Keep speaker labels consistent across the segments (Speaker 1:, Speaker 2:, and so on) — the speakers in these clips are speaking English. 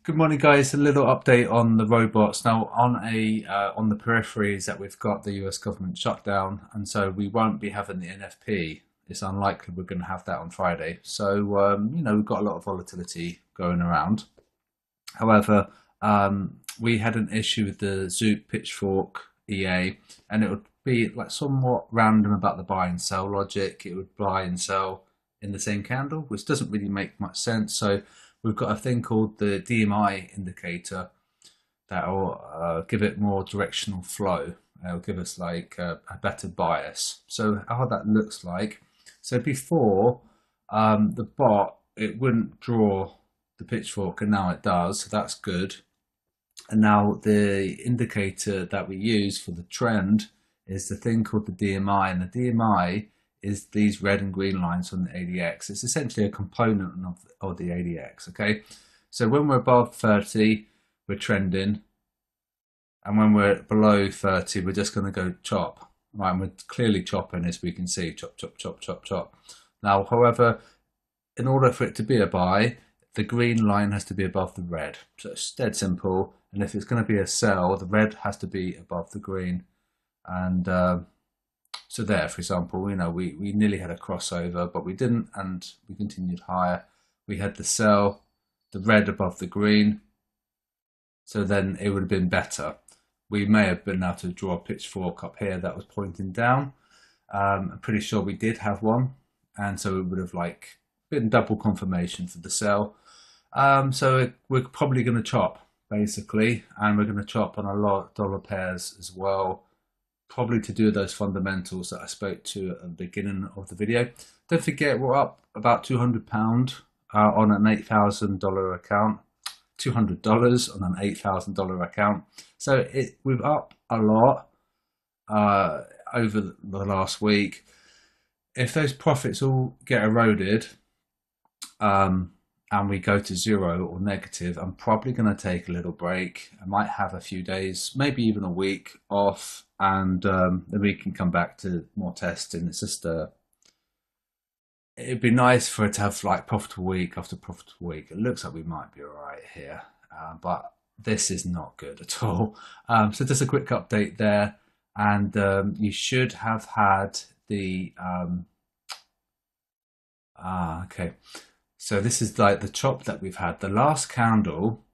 Speaker 1: Good morning, guys. A little update on the robots. Now, on the peripheries that we've got the US government shutdown, and so we won't be having the NFP. It's unlikely we're going to have that on Friday. So, we've got a lot of volatility going around. However, we had an issue with the Zoop Pitchfork EA, and it would be like somewhat random about the buy and sell logic. It would buy and sell in the same candle, which doesn't really make much sense. So we've got a thing called the DMI indicator that will give it more directional flow. It'll give us like a better bias. So how that looks like. So before the bot, it wouldn't draw the pitchfork, and now it does. So that's good. And now the indicator that we use for the trend is the thing called the DMI, and the DMI is these red and green lines on the ADX. It's essentially a component of the ADX, okay? So when we're above 30, we're trending, and when we're below 30, we're just going to go chop, right? And we're clearly chopping, as we can see, chop, chop, chop, chop, chop. Now, however, in order for it to be a buy, the green line has to be above the red. So it's dead simple. And if it's going to be a sell, the red has to be above the green. And so there, for example, we nearly had a crossover, but we didn't, and we continued higher. We had the sell, the red above the green. So then it would have been better. We may have been able to draw a pitchfork up here that was pointing down. I'm pretty sure we did have one. And so it would have been double confirmation for the sell. So we're probably going to chop, basically, and we're going to chop on a lot of dollar pairs as well, probably to do those fundamentals that I spoke to at the beginning of the video. Don't forget, we're up about £200 on an $8,000 account, $200 on an $8,000 account. So we're up a lot over the last week. If those profits all get eroded, and we go to zero or negative, I'm probably going to take a little break. I might have a few days, maybe even a week off, and then we can come back to more testing. It's just it'd be nice for it to have profitable week after profitable week. It looks like we might be all right here, but this is not good at all. So just a quick update there, and you should have had the okay. So this is like the chop that we've had. The last candle,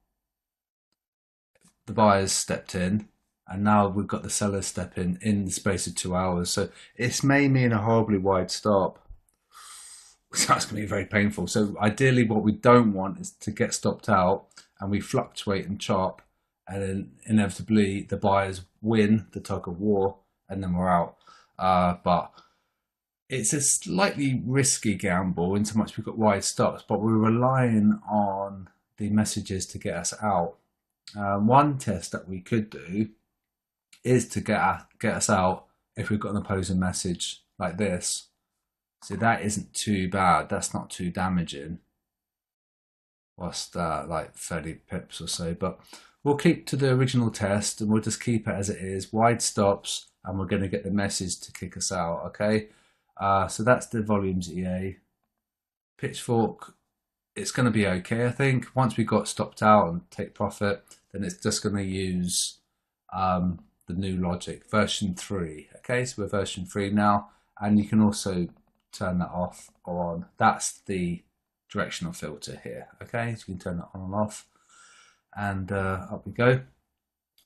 Speaker 1: the buyers stepped in, and now we've got the sellers step in the space of 2 hours. So it may mean a horribly wide stop. So that's going to be very painful. So ideally what we don't want is to get stopped out and we fluctuate and chop, and then inevitably the buyers win the tug of war and then we're out. But it's a slightly risky gamble in so much we've got wide stops, but we're relying on the messages to get us out. One test that we could do is to get us out if we've got an opposing message like this. So that isn't too bad. That's not too damaging. What's that, like 30 pips or so? But we'll keep to the original test and we'll just keep it as it is. Wide stops, and we're going to get the message to kick us out, okay? So that's the volumes EA. Pitchfork, it's going to be okay, I think. Once we got stopped out and take profit, then it's just going to use the new logic, version 3. Okay, so we're version 3 now, and you can also turn that off or on. That's the directional filter here. Okay, so you can turn that on and off, and up we go,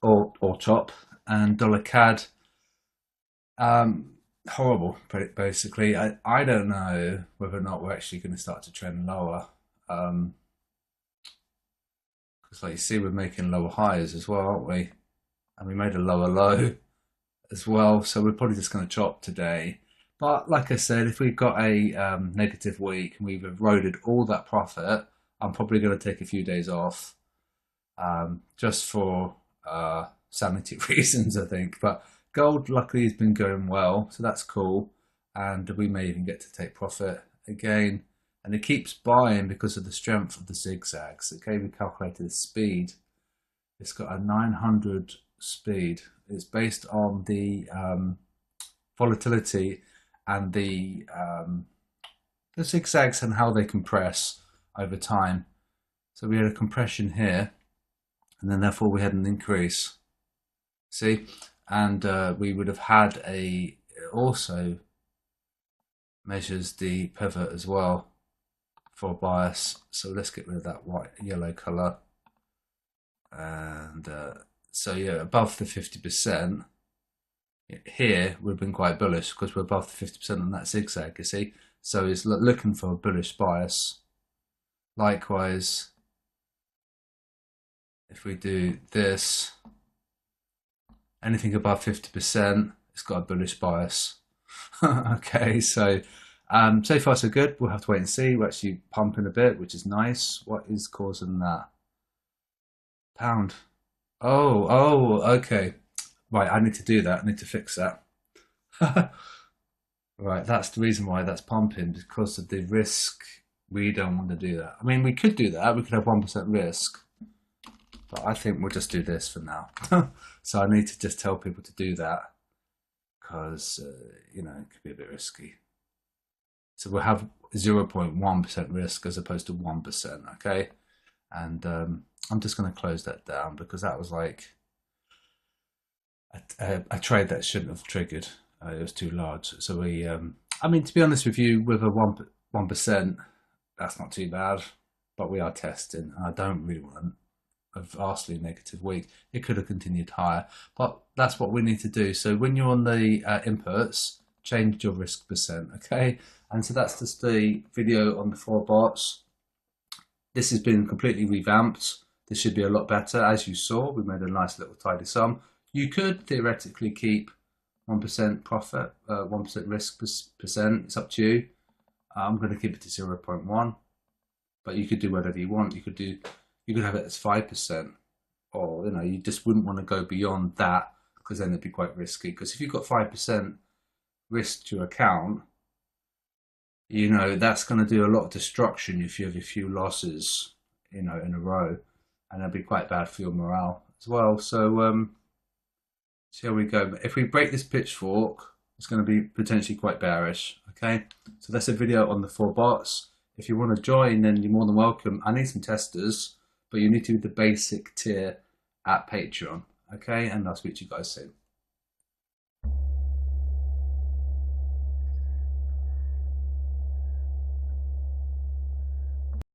Speaker 1: or chop. And dollar CAD. Horrible, basically. I don't know whether or not we're actually going to start to trend lower, because like you see, we're making lower highs as well, aren't we? And we made a lower low as well, so we're probably just going to chop today. But like I said, if we've got a negative week and we've eroded all that profit, I'm probably going to take a few days off, just for sanity reasons, I think. But gold, luckily, has been going well, so that's cool. And we may even get to take profit again. And it keeps buying because of the strength of the zigzags. Okay, we calculated the speed. It's got a 900 speed. It's based on the volatility and the zigzags and how they compress over time. So we had a compression here, and then therefore we had an increase. See, and we would have had it also measures the pivot as well for bias. So let's get rid of that yellow color, and so yeah, above the 50%. Here we've been quite bullish because we're above the 50% on that zigzag, you see. So it's looking for a bullish bias. Likewise, if we do this, anything above 50%, it's got a bullish bias. Okay, so so far so good. We'll have to wait and see. We're actually pumping a bit, which is nice. What is causing that? Pound. Oh, okay. Right, I need to do that. I need to fix that. Right, that's the reason why that's pumping, because of the risk. We don't want to do that. I mean, we could do that. We could have 1% risk. But I think we'll just do this for now. So I need to just tell people to do that because, you know, it could be a bit risky. So we'll have 0.1% risk as opposed to 1%, okay? And I'm just going to close that down because that was like a trade that shouldn't have triggered. It was too large. So we, I mean, to be honest with you, with a 1%, that's not too bad. But we are testing, and I don't really want a vastly negative week. It could have continued higher, but that's what we need to do. So when you're on the inputs, change your risk percent, okay? And so that's just the video on the 4 bots. This has been completely revamped. This should be a lot better. As you saw, we made a nice little tidy sum. You could theoretically keep 1% profit, 1% risk percent. It's up to you. I'm going to keep it to 0.1, but you could do whatever you want. You could have it as 5%, or you know, you just wouldn't want to go beyond that because then it'd be quite risky. Because if you've got 5% risk to your account, you know that's going to do a lot of destruction if you have a few losses, you know, in a row, and that'd be quite bad for your morale as well. So see how we go. But if we break this pitchfork, it's going to be potentially quite bearish. Okay, so that's a video on the 4 bots. If you want to join, then you're more than welcome. I need some testers, but you need to do the basic tier at Patreon. Okay, and I'll speak to you guys soon.